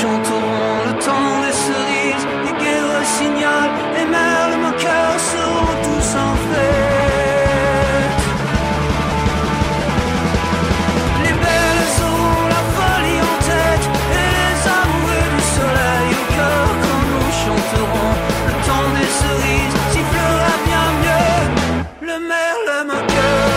chanterons le temps des cerises, les guerres le signal, les merles moqueurs seront tous en fête. Les belles auront la folie en tête, et les amoureux du soleil au cœur quand nous chanterons le temps des cerises, sifflera bien mieux le merle moqueur.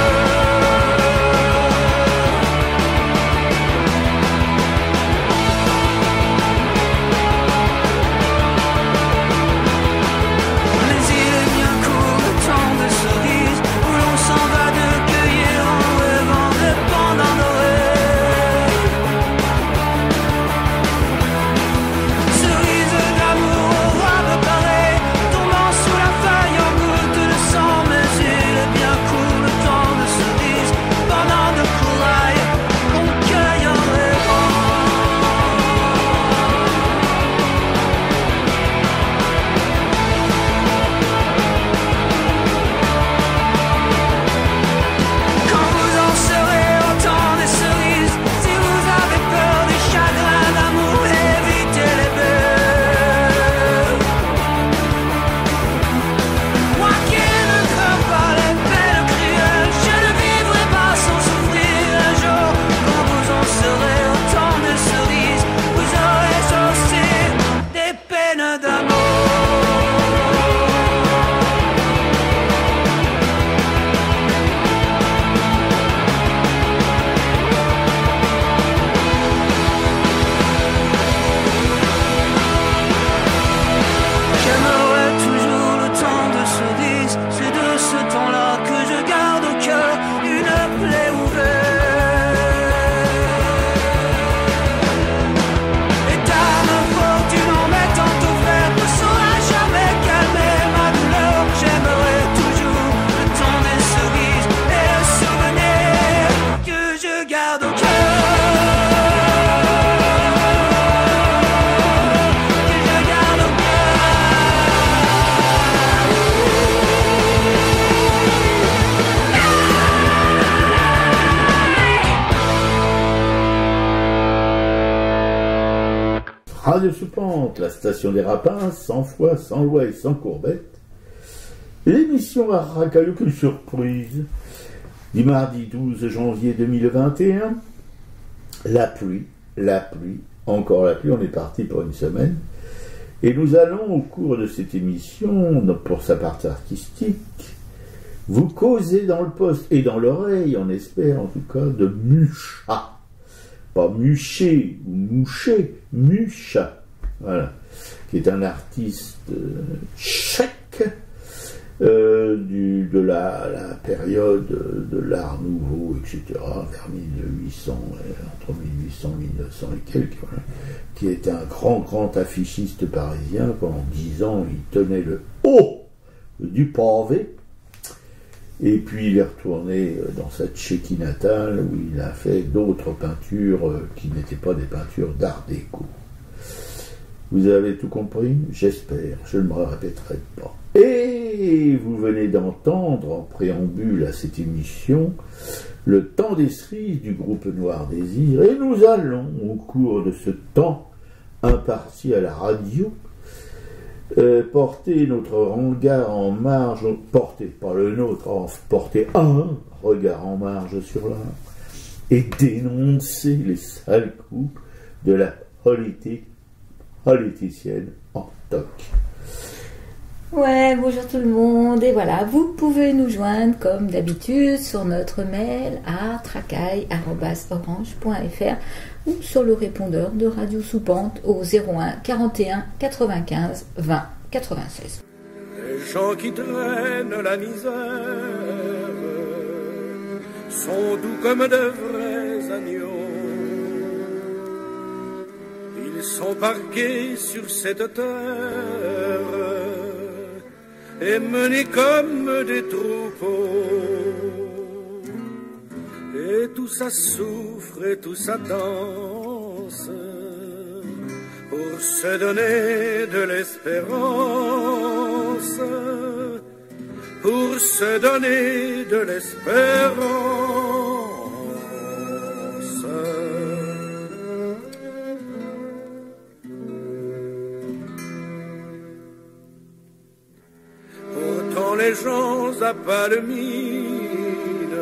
Radio Soupente, la station des rapins, sans foi, sans loi et sans courbette. L'émission à Racayou, qu'une surprise. Du mardi 12 janvier 2021, la pluie, encore la pluie, on est parti pour une semaine. Et nous allons, au cours de cette émission, pour sa partie artistique, vous causer dans le poste et dans l'oreille, on espère en tout cas, de Mucha. Pas Muché ou Mouché, Mucha, voilà, qui est un artiste tchèque de la période de l'art nouveau, etc., vers 1800, entre 1800 et 1900 et quelques, voilà, qui était un grand affichiste parisien. Pendant 10 ans, il tenait le haut du pavé. Et puis il est retourné dans sa Tchéquie natale où il a fait d'autres peintures qui n'étaient pas des peintures d'art déco. Vous avez tout compris? J'espère, je ne me répéterai pas. Et vous venez d'entendre en préambule à cette émission le temps des cerises du groupe Noir Désir. Et nous allons, au cours de ce temps imparti à la radio, porter notre regard en marge, porter, pas le nôtre, porter un regard en marge sur l'art et dénoncer les sales coups de la politique politicienne en toc. Ouais, bonjour tout le monde, et voilà, vous pouvez nous joindre comme d'habitude sur notre mail à tracaille@orange.fr ou sur le répondeur de Radio Soupente au 01 41 95 20 96. Les gens qui traînent la misère sont doux comme de vrais agneaux. Ils sont parqués sur cette terre et menés comme des troupeaux. Et tout ça souffre et tout ça danse pour se donner de l'espérance, pour se donner de l'espérance. à pas de mine,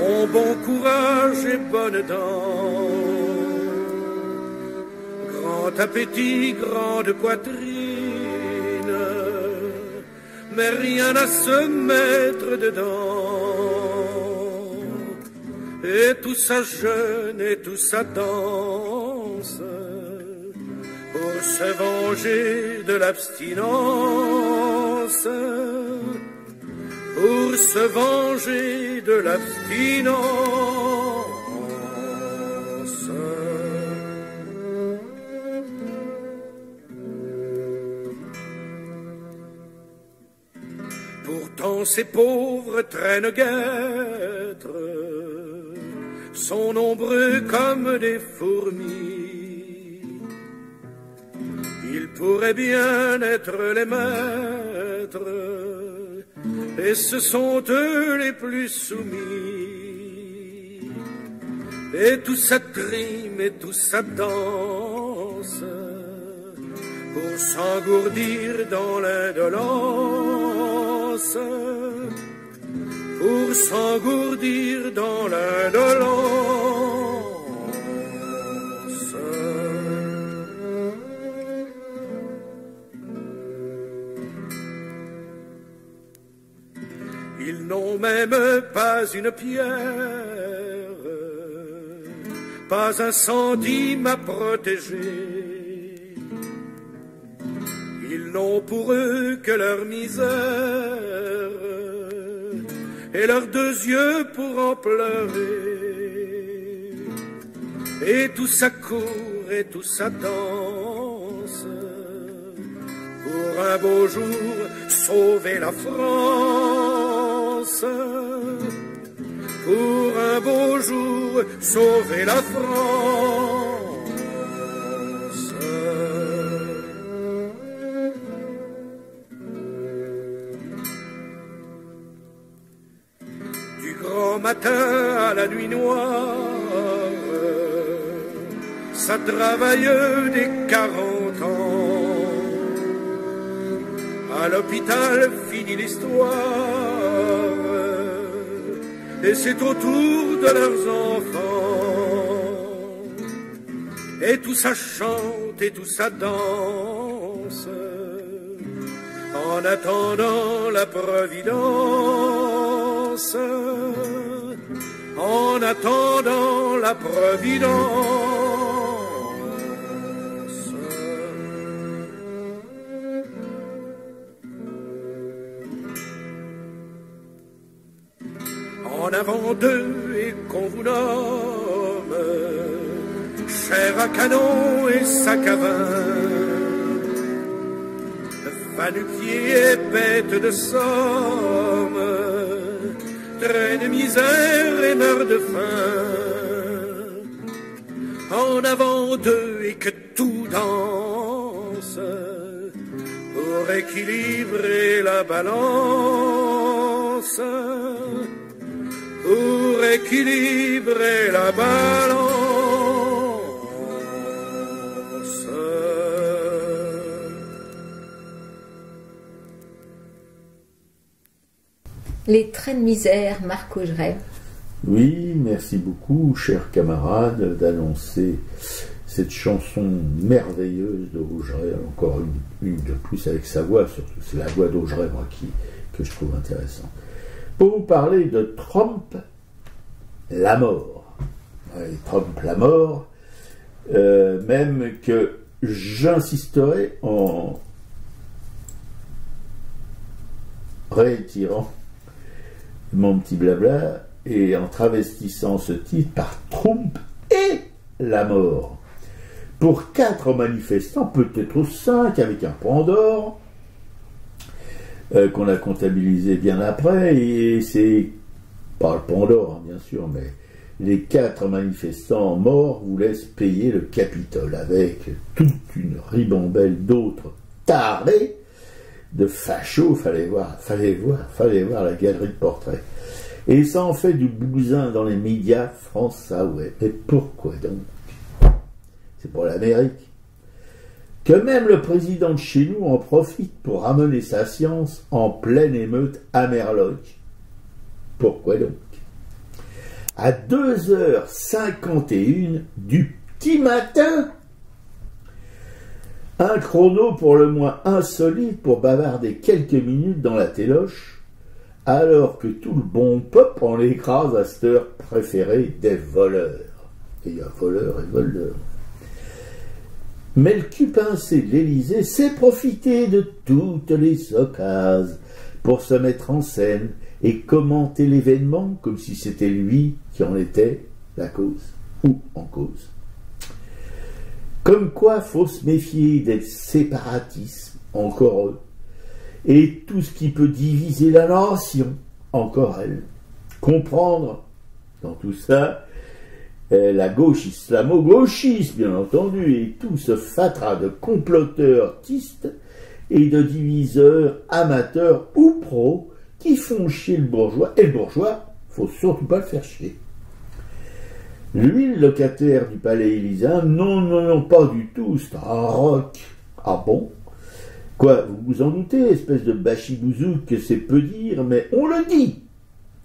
ont bon courage et bonne dent, grand appétit, grande poitrine, mais rien à se mettre dedans. Et tout ça jeûne et tout ça danse pour se venger de l'abstinence, pour se venger de l'abstinence. Pourtant ces pauvres traîne-guêtres sont nombreux comme des fourmis. Ils pourraient bien être les maîtres, et ce sont eux les plus soumis. Et tout ça trime et tout ça danse pour s'engourdir dans l'indolence, pour s'engourdir dans l'indolence. Ils n'ont même pas une pierre, pas un centime à protéger. Ils n'ont pour eux que leur misère et leurs deux yeux pour en pleurer. Et tout ça court et tout ça danse pour un beau jour sauver la France, pour un beau jour sauver la France. Au matin à la nuit noire, ça travaille des 40 ans. À l'hôpital finit l'histoire, et c'est au tour de leurs enfants. Et tout ça chante et tout ça danse en attendant la providence, en attendant la providence. En avant d'eux et qu'on vous nomme chair à canon et sac à vin, va-nu-pied et bête de somme, traîne de misère et meurt de faim. En avant d'eux et que tout danse pour équilibrer la balance, pour équilibrer la balance. Les traits de misère, Marc Augeret. Oui, merci beaucoup, chers camarades, d'annoncer cette chanson merveilleuse de Augeret, encore une de plus avec sa voix, surtout c'est la voix d'Augeret, moi, que je trouve intéressante. Pour vous parler de Trompe la mort. Oui, Trompe la mort, même que j'insisterai en rétirant mon petit blabla et en travestissant ce titre par Trompe et la mort. Pour 4 manifestants, peut-être 5 avec un pendant, qu'on a comptabilisé bien après, et c'est pas le Pandore, hein, bien sûr, mais les 4 manifestants morts vous laissent payer le Capitole avec toute une ribambelle d'autres tarés de fachos. Fallait voir la galerie de portraits. Et ça en fait du bousin dans les médias France, ça ouais. Mais pourquoi donc? C'est pour l'Amérique. que même le président de chez nous en profite pour ramener sa science en pleine émeute à Merloc. Pourquoi donc? À 2h51 du petit matin, un chrono pour le moins insolite pour bavarder quelques minutes dans la téloche, alors que tout le bon peuple en écrase à cette heure préférée des voleurs. Et il y a voleurs et voleurs. Mais le cul pincé de l'Élysée sait profiter de toutes les occasions pour se mettre en scène et commenter l'événement comme si c'était lui qui en était la cause ou en cause. Comme quoi faut se méfier des séparatismes, encore eux, et tout ce qui peut diviser la nation, encore elle. Comprendre dans tout ça la gauche islamo-gauchiste, bien entendu, et tout ce fatras de comploteurs tistes et de diviseurs amateurs ou pros qui font chier le bourgeois, et le bourgeois, faut surtout pas le faire chier. Lui, le locataire du palais élyséen, non, pas du tout, c'est un roc. Ah bon? Quoi, vous vous en doutez, espèce de bachibouzouk que c'est peu dire, mais on le dit.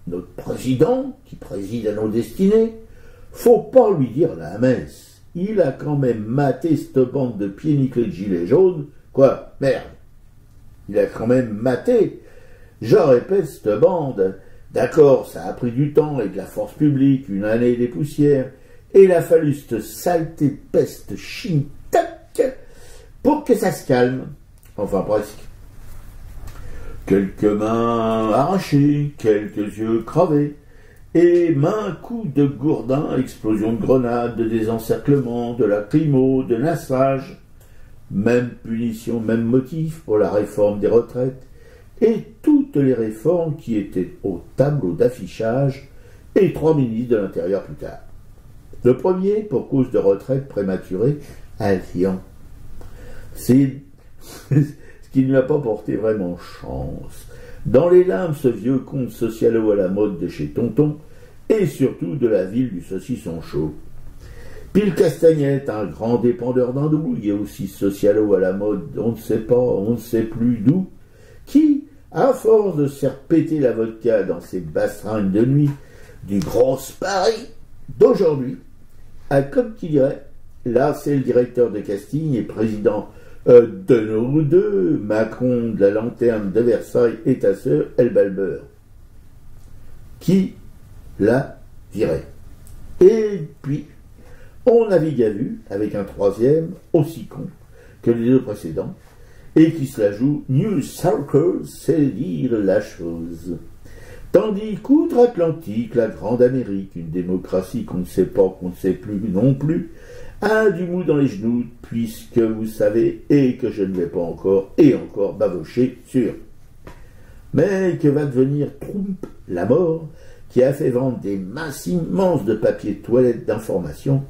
Notre président, qui préside à nos destinées, faut pas lui dire la messe. Il a quand même maté cette bande de pieds nickelés de gilets jaunes. Quoi, merde. Il a quand même maté. Je répète, cette bande. D'accord, ça a pris du temps et de la force publique, une année des poussières, et il a fallu cette saleté de peste chine-tac pour que ça se calme. Enfin, presque. Quelques mains arrachées, quelques yeux crevés, et maints coups de gourdin, explosion de grenades, de désencerclement, de lacrymo, de nassage, même punition, même motif pour la réforme des retraites, et toutes les réformes qui étaient au tableau d'affichage, et 3 ministres de l'Intérieur plus tard. Le premier, pour cause de retraite prématurée, à Lyon. C'est ce qui ne lui a pas porté vraiment chance. Dans les limbes, ce vieux conte socialo à la mode de chez Tonton, et surtout de la ville du saucisson chaud. Pile Castagnette, un grand dépendeur d'andouille, et aussi socialo à la mode, on ne sait pas, on ne sait plus d'où, qui, à force de se faire péter la vodka dans ses bastringues de nuit du gros Paris d'aujourd'hui, a comme qui dirait, là c'est le directeur de casting et président de nos deux, Macron de la lanterne de Versailles et ta sœur El Balbeur, qui l'a viré. Et puis, on navigue à vue avec un troisième aussi con que les deux précédents, et qui se la joue New Circle, c'est dire la chose. Tandis qu'outre-Atlantique, la grande Amérique, une démocratie qu'on ne sait pas, qu'on ne sait plus non plus, a du mou dans les genoux, puisque vous savez, et que je ne vais pas encore, et encore bavocher sur. Mais que va devenir Trump, la mort, qui a fait vendre des masses immenses de papier de toilette d'information,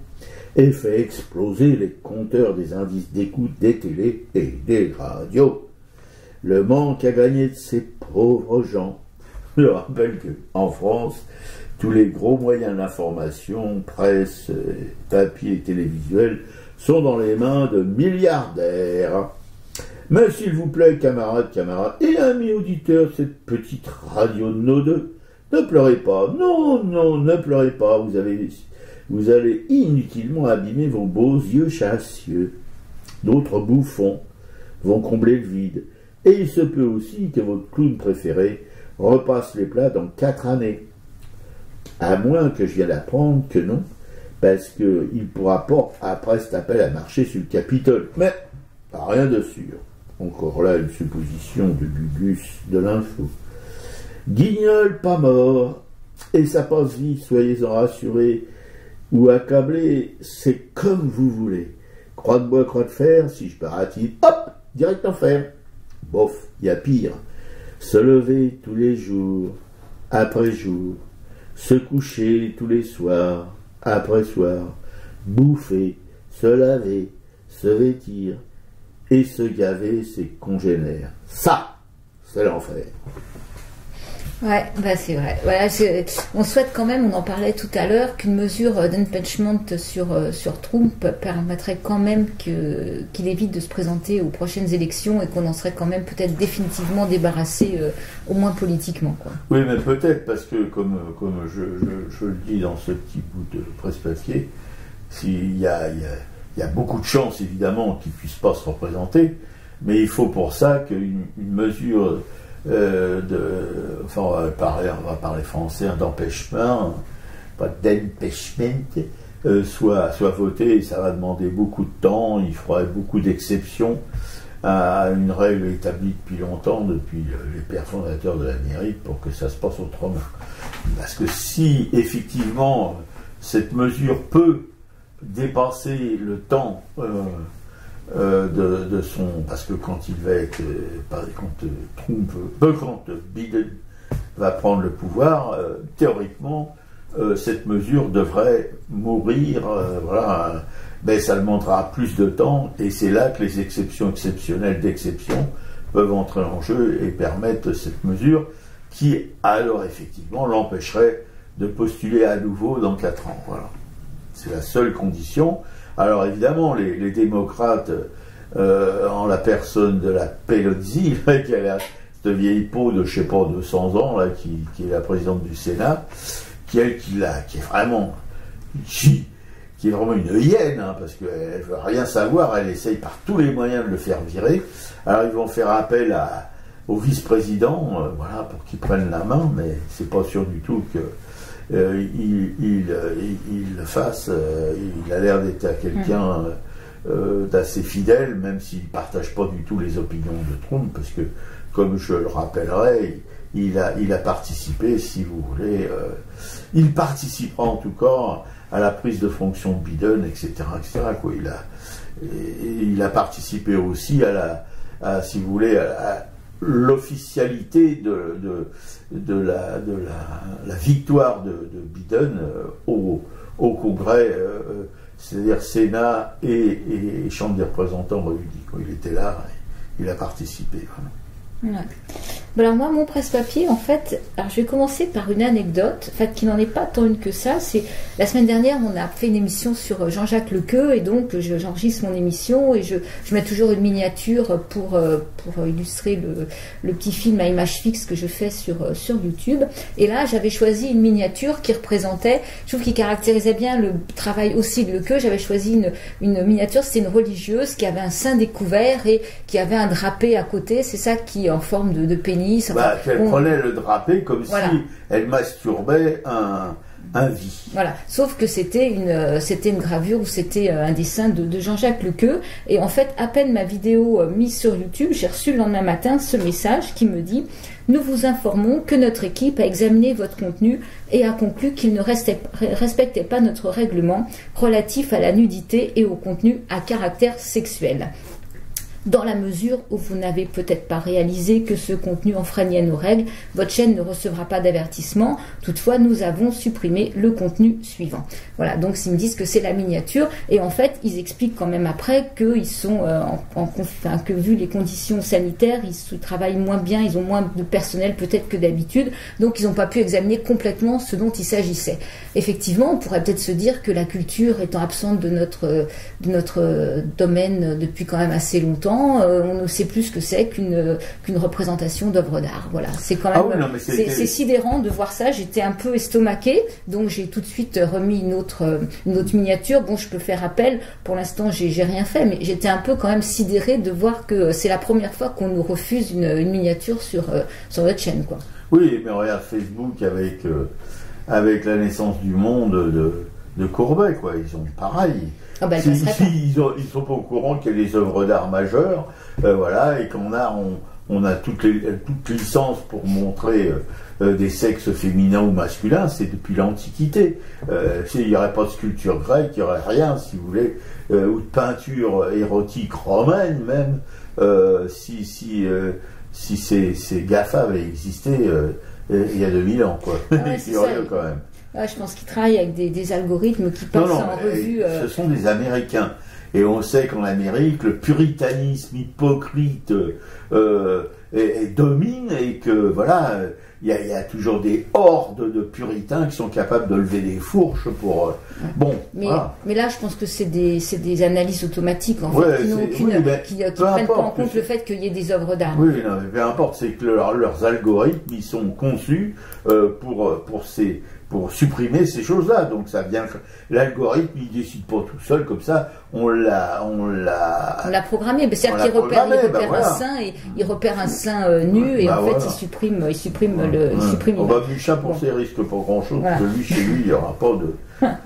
et fait exploser les compteurs des indices d'écoute des télés et des radios. Le manque à gagner de ces pauvres gens. Je rappelle qu'en France, tous les gros moyens d'information, presse, papier et télévisuel, sont dans les mains de milliardaires. Mais s'il vous plaît, camarades et amis auditeurs de cette petite radio de nos deux, ne pleurez pas, non, ne pleurez pas, vous allez inutilement abîmer vos beaux yeux chassieux. D'autres bouffons vont combler le vide. Et il se peut aussi que votre clown préféré repasse les plats dans 4 années. À moins que je vienne d'apprendre que non, parce qu'il ne pourra pas, après cet appel à marcher sur le Capitole. Mais, rien de sûr. Encore là, une supposition de Gugus de l'info. Guignol pas mort, et ça passe vite, soyez-en rassurés, ou accablés, c'est comme vous voulez. Croix de bois, croix de fer, si je baratine, hop, direct en fer. Bof, il y a pire. Se lever tous les jours, après jour, se coucher tous les soirs, après soir, bouffer, se laver, se vêtir, et se gaver ses congénères. Ça, c'est l'enfer. Ouais, bah c'est vrai. Voilà, on souhaite quand même, on en parlait tout à l'heure, qu'une mesure d'impeachment sur Trump permettrait quand même qu'il évite de se présenter aux prochaines élections et qu'on en serait quand même peut-être définitivement débarrassé, au moins politiquement, quoi. Oui, mais peut-être parce que, comme je le dis dans ce petit bout de presse-papier, il y a beaucoup de chances évidemment qu'il ne puisse pas se représenter, mais il faut pour ça qu'une mesure on va parler français, d'empêchement, pas d'empêchement, soit votée, et ça va demander beaucoup de temps, il faudrait beaucoup d'exceptions à une règle établie depuis longtemps, depuis les pères fondateurs de l'Amérique, pour que ça se passe autrement. Parce que si effectivement cette mesure peut dépasser le temps de son... Parce que quand il va être... quand Biden va prendre le pouvoir, théoriquement, cette mesure devrait mourir, voilà, mais ça demandera plus de temps, et c'est là que les exceptions exceptionnelles d'exception peuvent entrer en jeu et permettre cette mesure qui, alors effectivement, l'empêcherait de postuler à nouveau dans 4 ans. Voilà. C'est la seule condition. Alors évidemment, les démocrates, en la personne de la Pelosi, qui a cette vieille peau de, je sais pas, 200 ans, là, qui est la présidente du Sénat, qui est vraiment une hyène, hein, parce qu'elle veut rien savoir, elle essaye par tous les moyens de le faire virer. Alors ils vont faire appel au vice-président, voilà, pour qu'il prenne la main, mais c'est pas sûr du tout que il le fasse. Il a l'air d'être quelqu'un d'assez fidèle, même s'il ne partage pas du tout les opinions de Trump, parce que, comme je le rappellerai, il a participé, si vous voulez, il participera en tout cas à la prise de fonction de Biden, etc., etc., quoi. Il a participé aussi si vous voulez, à l'officialité de la victoire de Biden au Congrès, c'est-à-dire Sénat et Chambre des représentants réunis. Il était là, il a participé. Voilà. Ouais. Ben alors moi, mon presse-papier, en fait, alors je vais commencer par une anecdote, en fait, qui n'en est pas tant une que ça. C'est la semaine dernière, on a fait une émission sur Jean-Jacques Lequeux, et donc j'enregistre mon émission et je mets toujours une miniature pour illustrer le petit film à image fixe que je fais sur YouTube. Et là, j'avais choisi une miniature qui représentait, je trouve, qui caractérisait bien le travail aussi de Lequeux. J'avais choisi une miniature, c'était une religieuse qui avait un sein découvert et qui avait un drapé à côté. C'est ça qui en forme de pénis. Enfin, qu'elle prenait le drapé comme si elle masturbait un vie. Voilà, sauf que c'était une gravure ou c'était un dessin de Jean-Jacques Lequeux. Et en fait, à peine ma vidéo mise sur YouTube, j'ai reçu le lendemain matin ce message qui me dit: nous vous informons que notre équipe a examiné votre contenu et a conclu qu'il ne respectait pas notre règlement relatif à la nudité et au contenu à caractère sexuel. Dans la mesure où vous n'avez peut-être pas réalisé que ce contenu enfreignait nos règles, votre chaîne ne recevra pas d'avertissement. Toutefois, nous avons supprimé le contenu suivant. Voilà, donc ils me disent que c'est la miniature, et en fait, ils expliquent quand même après qu'ils sont, que vu les conditions sanitaires, ils travaillent moins bien, ils ont moins de personnel peut-être que d'habitude, donc ils n'ont pas pu examiner complètement ce dont il s'agissait. Effectivement, on pourrait peut-être se dire que la culture étant absente de notre domaine depuis quand même assez longtemps, on ne sait plus ce que c'est qu'une représentation d'œuvre d'art. Voilà, c'est quand même c'est sidérant de voir ça. J'étais un peu estomaquée, donc j'ai tout de suite remis une autre miniature. Bon, je peux faire appel. Pour l'instant, j'ai rien fait, mais j'étais un peu quand même sidérée de voir que c'est la première fois qu'on nous refuse une miniature sur notre chaîne, quoi. Oui, mais regarde Facebook avec la naissance du monde de Courbet, quoi. Ils ont pareil. Ah ben, ils sont pas au courant qu'il y a des œuvres d'art majeures, voilà, et qu'on a toutes licences pour montrer des sexes féminins ou masculins, c'est depuis l'Antiquité. Il n'y aurait pas de sculpture grecque, il n'y aurait rien, si vous voulez, ou de peinture érotique romaine même, si ces GAFA avaient existé il y a 2000 ans, quoi. Ouais, c'est ça. Quand même. Ah, je pense qu'ils travaillent avec des algorithmes qui passent en revue. Ce sont des Américains. Et on sait qu'en Amérique, le puritanisme hypocrite domine, et que, voilà, il y a toujours des hordes de puritains qui sont capables de lever des fourches pour... bon, voilà. Mais là, je pense que c'est des analyses automatiques, en Ouais, fait, qui ne prennent pas en compte le fait qu'il y ait des œuvres d'art. Oui, non, mais peu importe, c'est que leurs algorithmes, ils sont conçus pour supprimer ces choses-là. Donc ça vient, l'algorithme, il décide pas tout seul comme ça. On l'a programmé. C'est-à-dire qu'il repère un sein et il repère un sein nu et en fait il supprime Mucha pour ses risques pour grand-chose. Voilà. Parce que lui, chez lui, il n'y aura pas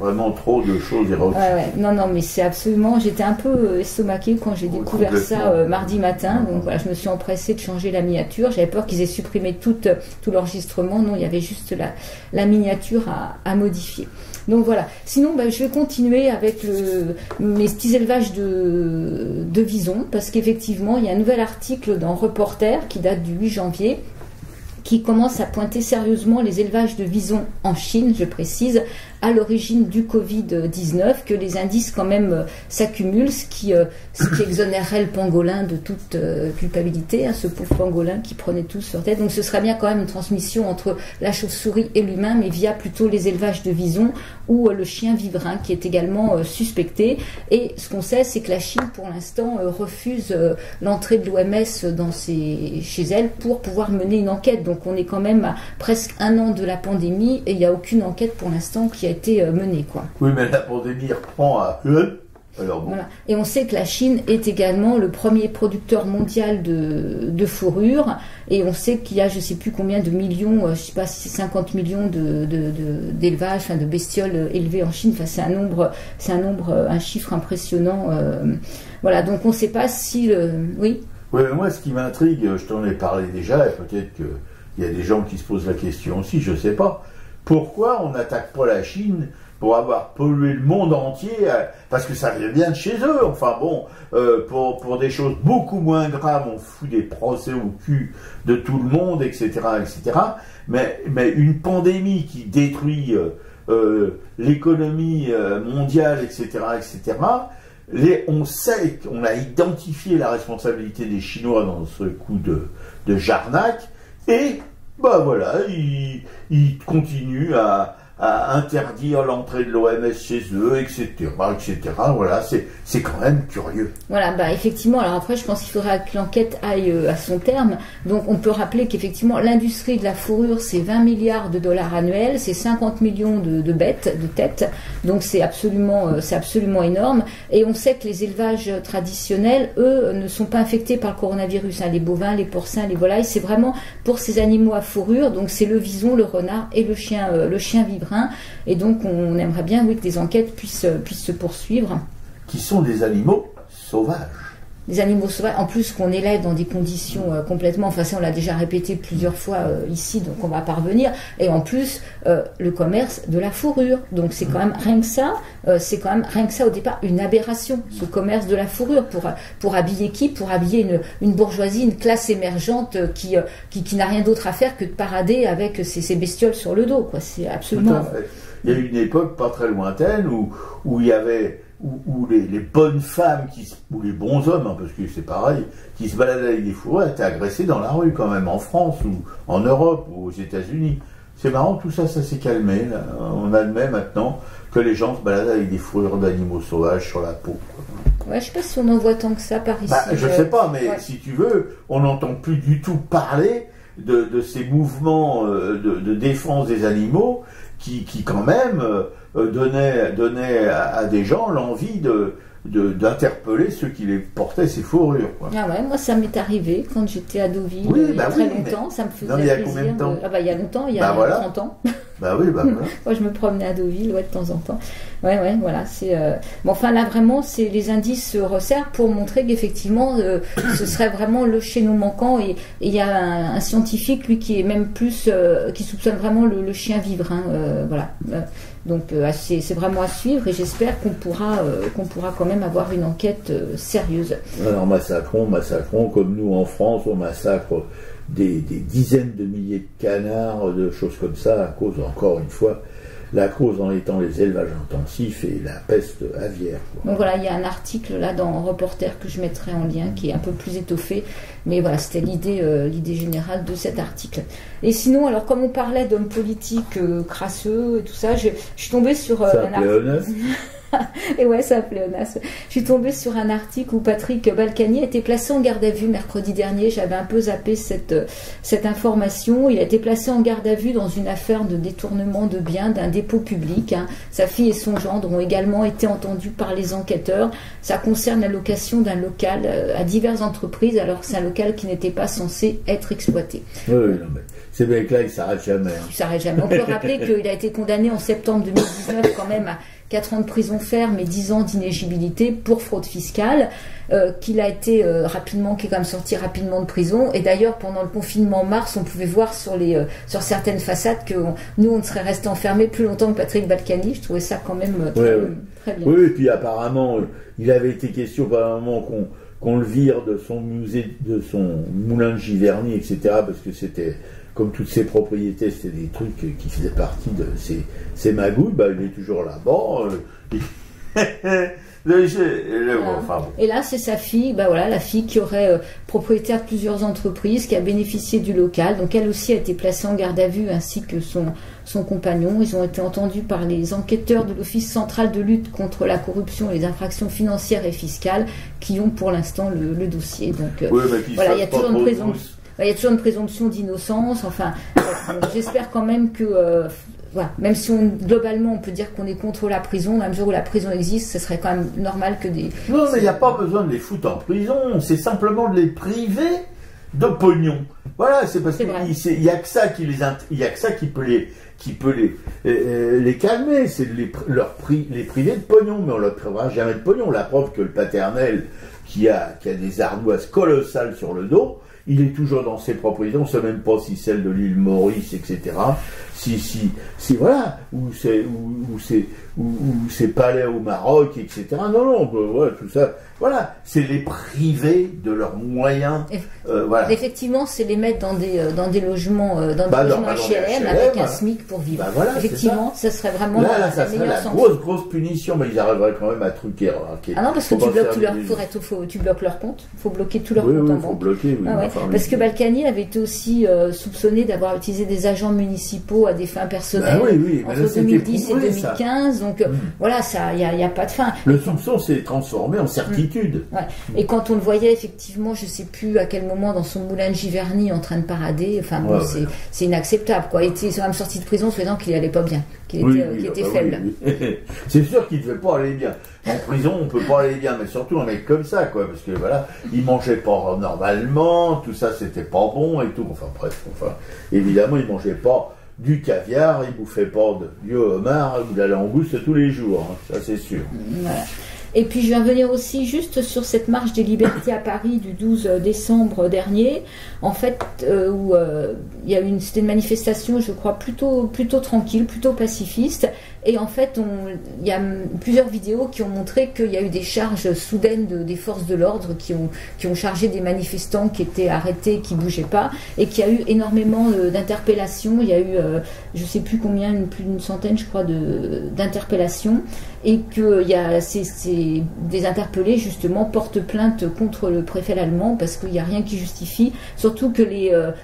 vraiment trop de choses érotiques. Non, mais c'est absolument. J'étais un peu estomaquée quand j'ai découvert ça mardi matin. Donc voilà, je me suis empressée de changer la miniature. J'avais peur qu'ils aient supprimé tout l'enregistrement. Non, il y avait juste la miniature à modifier. Donc voilà. Sinon, je vais continuer avec mes petits élevages de visons, parce qu'effectivement, il y a un nouvel article dans Reporter qui date du 8 janvier, qui commence à pointer sérieusement les élevages de visons en Chine, je précise, à l'origine du Covid-19, que les indices quand même s'accumulent, ce qui exonérerait le pangolin de toute culpabilité, ce pauvre pangolin qui prenait tout sur tête. Donc ce serait bien quand même une transmission entre la chauve-souris et l'humain, mais via plutôt les élevages de visons ou le chien vivrin qui est également suspecté. Et ce qu'on sait, c'est que la Chine, pour l'instant, refuse l'entrée de l'OMS chez elle pour pouvoir mener une enquête. Donc on est quand même à presque 1 an de la pandémie et il n'y a aucune enquête pour l'instant qui a été menée, quoi. Oui, mais la pandémie reprend à... Alors bon. Voilà. Et on sait que la Chine est également le premier producteur mondial de fourrure, et on sait qu'il y a je ne sais plus combien de millions, je ne sais pas si c'est 50 millions d'élevages, enfin de bestioles élevées en Chine. Enfin, un chiffre impressionnant. Voilà, donc on ne sait pas si Oui. Oui, mais moi, ce qui m'intrigue, je t'en ai parlé déjà, et peut-être qu'il y a des gens qui se posent la question aussi, je ne sais pas. Pourquoi on n'attaque pas la Chine pour avoir pollué le monde entier, parce que ça vient bien de chez eux. Enfin bon, pour des choses beaucoup moins graves, on fout des procès au cul de tout le monde, etc., etc. Mais une pandémie qui détruit l'économie mondiale, etc., etc., on sait qu'on a identifié la responsabilité des Chinois dans ce coup de Jarnac, et voilà, ils continuent à interdire l'entrée de l'OMS chez eux, etc., etc. Voilà, c'est quand même curieux. Voilà, effectivement. Alors après, je pense qu'il faudra que l'enquête aille à son terme. Donc, on peut rappeler qu'effectivement, l'industrie de la fourrure, c'est 20 milliards de dollars annuels, c'est 50 millions de têtes. Donc, c'est absolument énorme. Et on sait que les élevages traditionnels, eux, ne sont pas infectés par le coronavirus. Les bovins, les porcins, les volailles, c'est vraiment pour ces animaux à fourrure. Donc, c'est le vison, le renard et le chien vivant. Et donc on aimerait bien que des enquêtes puissent se poursuivre. Qui sont des animaux sauvages. Des animaux sauvages, en plus qu'on élève dans des conditions complètement, enfin ça on l'a déjà répété plusieurs fois ici, donc on va pas revenir, et en plus le commerce de la fourrure, donc c'est quand même rien que ça, au départ une aberration, ce commerce de la fourrure, pour habiller qui? Pour habiller une bourgeoisie, une classe émergente qui n'a rien d'autre à faire que de parader avec ses bestioles sur le dos, quoi. C'est absolument... Tout à fait. Il y a eu une époque pas très lointaine où il y avait... où les bonnes femmes, ou les bons hommes, parce que c'est pareil, qui se baladaient avec des fourrures, étaient agressés dans la rue quand même, en France, ou en Europe, ou aux États-Unis. C'est marrant, tout ça s'est calmé. Là. On admet maintenant que les gens se baladent avec des fourrures d'animaux sauvages sur la peau. Ouais, je sais pas si on en voit tant que ça par ici. Je sais pas, mais si tu veux, on n'entend plus du tout parler de ces mouvements de défense des animaux qui quand même donnaient à des gens l'envie d'interpeller ceux qui les portaient, ces fourrures. Quoi. Ah ouais, moi ça m'est arrivé quand j'étais à Deauville, il y a très longtemps, ça me faisait plaisir. Il y a combien de temps il y a longtemps, il y a 30 ans. Voilà. Moi je me promenais à Deauville, de temps en temps. Ouais, voilà, c'est... Bon, enfin là vraiment, les indices se resserrent pour montrer qu'effectivement, ce serait vraiment le chaînon manquant, et il y a un scientifique, lui, qui est même plus... qui soupçonne vraiment le chien vivrin, voilà. Donc c'est vraiment à suivre, et j'espère qu'on pourra quand même avoir une enquête sérieuse. Alors massacrons, comme nous en France, on massacre des dizaines de milliers de canards, de choses comme ça, à cause, encore une fois, la cause en étant les élevages intensifs et la peste aviaire, quoi. Donc voilà, il y a un article là dans Reporter que je mettrai en lien qui est un peu plus étoffé, mais voilà, c'était l'idée générale de cet article. Et sinon, alors comme on parlait d'hommes politiques crasseux et tout ça, je suis tombée sur Ça un article. Et ouais, ça pléonasse. Je suis tombée sur un article où Patrick Balkany a été placé en garde à vue mercredi dernier. J'avais un peu zappé cette information. Il a été placé en garde à vue dans une affaire de détournement de biens d'un dépôt public. Sa fille et son gendre ont également été entendus par les enquêteurs. Ça concerne la location d'un local à diverses entreprises, alors que c'est un local qui n'était pas censé être exploité. Oui, non, mais ces mecs-là, ils s'arrêtent jamais. Il s'arrête jamais. On peut rappeler qu'il a été condamné en septembre 2019 quand même à 4 ans de prison ferme et 10 ans d'inéligibilité pour fraude fiscale, qu'il a été qui est quand même sorti rapidement de prison. Et d'ailleurs, pendant le confinement en mars, on pouvait voir sur certaines façades que nous, on serait resté enfermés plus longtemps que Patrick Balkany. Je trouvais ça quand même très bien. Oui, et puis apparemment, il avait été question par un moment qu'on le vire de son musée, de son moulin de Giverny, etc., parce que c'était, comme toutes ses propriétés, c'était des trucs qui faisaient partie de ses magouilles. Bah, il est toujours là-bas. Enfin, bon. Et là, c'est sa fille, la fille qui aurait propriétaire de plusieurs entreprises, qui a bénéficié du local. Donc elle aussi a été placée en garde à vue, ainsi que son compagnon. Ils ont été entendus par les enquêteurs de l'Office central de lutte contre la corruption et les infractions financières et fiscales, qui ont pour l'instant le dossier. Donc il y a toujours une présomption. Il y a toujours une présomption d'innocence. Enfin, j'espère quand même que, même si globalement on peut dire qu'on est contre la prison, dans la mesure où la prison existe, ce serait quand même normal que des... Non, mais il n'y a pas besoin de les foutre en prison, c'est simplement de les priver de pognon. Voilà, c'est parce qu'il n'y a que ça qui peut les calmer, c'est de les priver de pognon, mais on ne leur privera jamais de pognon. La preuve que le paternel, qui a des ardoises colossales sur le dos, il est toujours dans ses propriétés, on ne sait même pas si celle de l'île Maurice, etc. Si voilà, ou ses palais au Maroc, etc. Non, tout ça, voilà, c'est les priver de leurs moyens. Voilà. Effectivement, c'est les mettre dans des logements, dans des logements HLM avec un SMIC pour vivre. Voilà, effectivement, ça serait vraiment là, ça serait la grosse punition, mais ils arriveraient quand même à truquer. Ah non, parce que tu bloques leur compte, il faut bloquer tous leurs comptes en banque. Bloquer, oui, parce que Balkany avait été aussi soupçonné d'avoir utilisé des agents municipaux à des fins personnelles entre 2010 et 2015. Donc voilà, il n'y a pas de fin. Le soupçon s'est transformé en certitude. Et quand on le voyait effectivement, je ne sais plus à quel moment, dans son moulin de Giverny en train de parader, c'est inacceptable, quoi. Il était quand même sorti de prison en se disant qu'il n'allait pas bien, qu'il était faible. C'est sûr qu'il ne devait pas aller bien. En prison, on ne peut pas aller bien, mais surtout un mec comme ça, quoi, parce que voilà, il mangeait pas normalement, tout ça c'était pas bon et tout. Enfin bref, évidemment, il mangeait pas du caviar, il bouffait pas du homard ou de la langouste tous les jours, ça c'est sûr. Voilà. Et puis je vais revenir aussi juste sur cette marche des libertés à Paris du 12 décembre dernier, en fait, où c'était une manifestation, je crois, plutôt tranquille, plutôt pacifiste. Et en fait, il y a plusieurs vidéos qui ont montré qu'il y a eu des charges soudaines des forces de l'ordre qui ont chargé des manifestants qui étaient arrêtés, qui ne bougeaient pas, et qu'il y a eu énormément d'interpellations. Il y a eu, je ne sais plus combien, plus d'une centaine, je crois, d'interpellations, et qu'il y a des interpellés, justement, portent plainte contre le préfet allemand parce qu'il n'y a rien qui justifie. Surtout que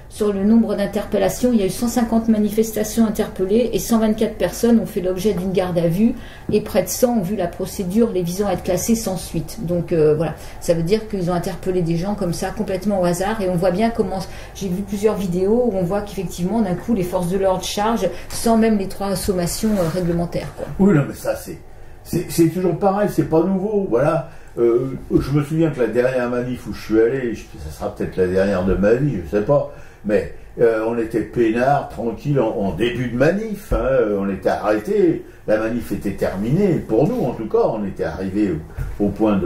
sur le nombre d'interpellations, il y a eu 150 manifestations interpellées et 124 personnes ont fait l'objet d'une garde à vue et près de 100 ont vu la procédure les visant à être classés sans suite. Donc voilà, ça veut dire qu'ils ont interpellé des gens comme ça complètement au hasard, et on voit bien comment, j'ai vu plusieurs vidéos où on voit qu'effectivement d'un coup les forces de l'ordre chargent sans même les 3 sommations réglementaires, quoi. Oui, non, mais ça c'est toujours pareil, c'est pas nouveau, voilà. Je me souviens que la dernière manif où je suis allé, ça sera peut-être la dernière de ma vie, je sais pas, mais on était peinards, tranquille en début de manif, on était arrêtés, la manif était terminée, pour nous en tout cas, on était arrivés au point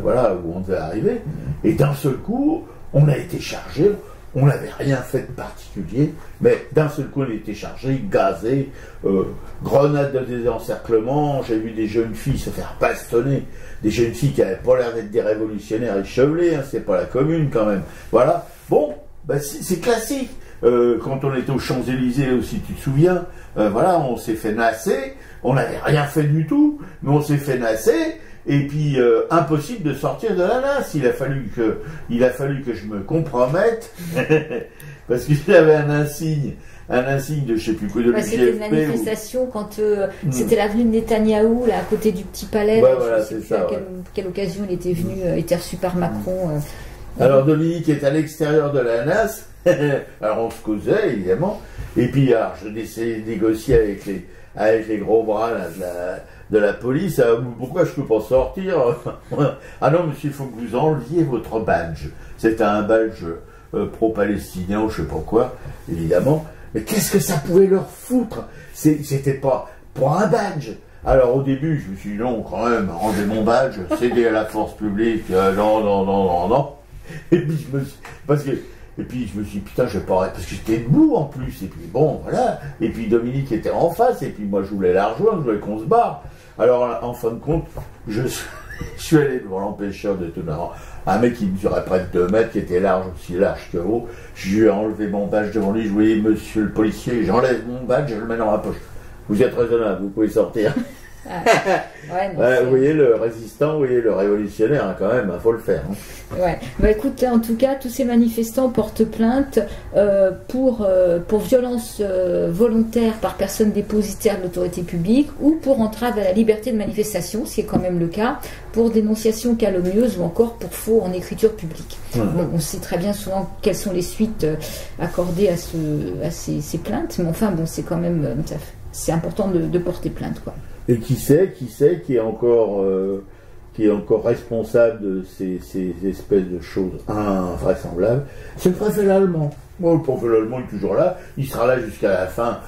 voilà, où on devait arriver, et d'un seul coup, on a été chargés. On n'avait rien fait de particulier, mais d'un seul coup on était chargé, gazé, grenades de désencerclement. J'ai vu des jeunes filles se faire bastonner, des jeunes filles qui n'avaient pas l'air d'être des révolutionnaires échevelés, c'est pas la commune quand même. Voilà, bon, c'est classique. quand on était aux Champs-Élysées aussi, tu te souviens, voilà, on s'est fait nasser, on n'avait rien fait du tout, mais on s'est fait nasser, et puis impossible de sortir de la nasse. Il a fallu que je me compromette, parce que j'avais un insigne de je sais plus quoi, de l'UGFP. C'était une manifestation quand c'était l'avenue de Netanyahou, là, à côté du petit palais. Ouais, là, voilà, je sais c'est plus ça, à quelle occasion il était venu, était reçu par Macron. Alors Dominique est à l'extérieur de la NAS, alors on se causait évidemment, et puis alors je essayais de négocier avec les gros bras là, de la police. Pourquoi je peux pas sortir? Ah non monsieur, il faut que vous enleviez votre badge. C'était un badge pro-palestinien ou je sais pas quoi, évidemment. Mais qu'est-ce que ça pouvait leur foutre? C'était pas pour un badge. Alors au début je me suis dit non quand même, rendez mon badge, cédez à la force publique, non. Et puis je me suis dit, putain, je vais pas, parce que j'étais debout en plus, et puis bon, voilà, et puis Dominique était en face, et puis moi je voulais la rejoindre, je voulais qu'on se barre. Alors en fin de compte, je suis allé devant l'empêcheur de tout un mec qui mesurait près de 2 mètres, qui était large, aussi large que haut. Je lui ai enlevé mon badge devant lui, je lui ai dit, monsieur le policier, j'enlève mon badge, je le mets dans ma poche. Vous êtes raisonnable, vous pouvez sortir. Vous voyez le résistant, vous voyez le révolutionnaire, hein, quand même, il faut le faire. Hein. Ouais. Bah écoute, là, en tout cas, tous ces manifestants portent plainte pour violence volontaire par personne dépositaire de l'autorité publique ou pour entrave à la liberté de manifestation, ce qui est quand même le cas, pour dénonciation calomnieuse ou encore pour faux en écriture publique. Bon, on sait très bien souvent quelles sont les suites accordées à ces plaintes, mais enfin, bon, c'est quand même c'est important de porter plainte, quoi. Et qui est encore responsable de ces espèces de choses invraisemblables? C'est le préfet allemand. Bon, le préfet allemand est toujours là, il sera là jusqu'à la fin.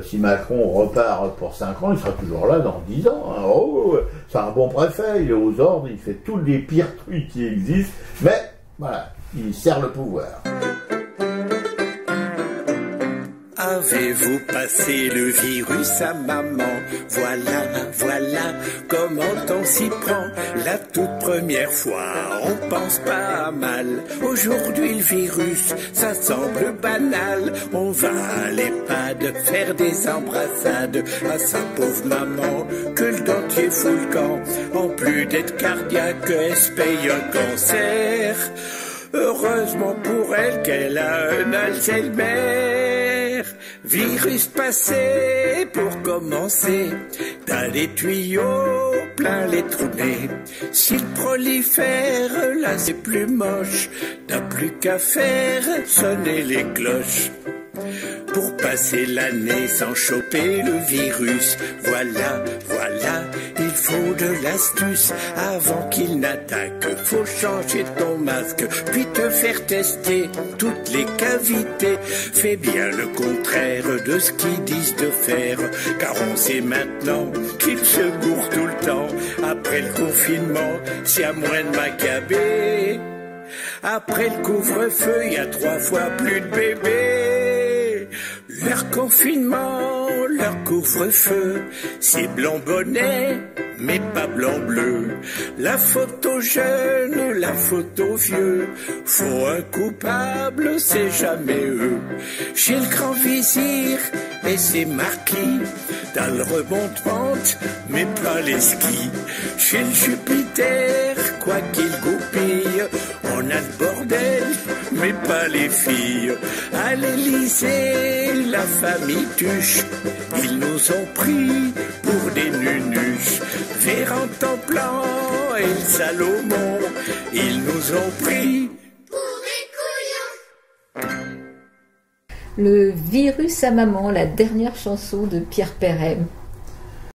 Si Macron repart pour 5 ans, il sera toujours là dans 10 ans. Hein. Oh, c'est un bon préfet, il est aux ordres, il fait tous les pires trucs qui existent, mais voilà, il sert le pouvoir. Avez-vous passé le virus à maman? Voilà comment on s'y prend. La toute première fois, on pense pas mal. Aujourd'hui, le virus, ça semble banal. On va à l'EHPAD faire des embrassades à sa pauvre maman, que le dentier fout le camp. En plus d'être cardiaque, elle se paye un cancer. Heureusement pour elle qu'elle a un Alzheimer. Virus passé pour commencer. T'as les tuyaux plein les trous de nez. S'il prolifère, là c'est plus moche. T'as plus qu'à faire sonner les cloches. Pour passer l'année sans choper le virus, voilà, il faut de l'astuce avant qu'il n'attaque. Faut changer ton masque, puis te faire tester toutes les cavités. Fais bien le contraire de ce qu'ils disent de faire, car on sait maintenant qu'ils se bourrent tout le temps. Après le confinement, c'est à moins de macabé. Après le couvre-feu, y a 3 fois plus de bébés. Leur confinement, leur couvre-feu, c'est blanc bonnet, mais pas blanc bleu. La photo jeune, la photo vieux, faut un coupable, c'est jamais eux. Chez le grand vizir et ses marquis, t'as le rebond-pente, mais pas les skis. Chez le Jupiter, quoi qu'il goupille, on a le bordel, mais pas les filles. À l'Élysée, la famille tuche, ils nous ont pris pour des nunuches. Véran Templan et le Salomon, ils nous ont pris pour des couillons. Le virus à maman, la dernière chanson de Pierre Perret.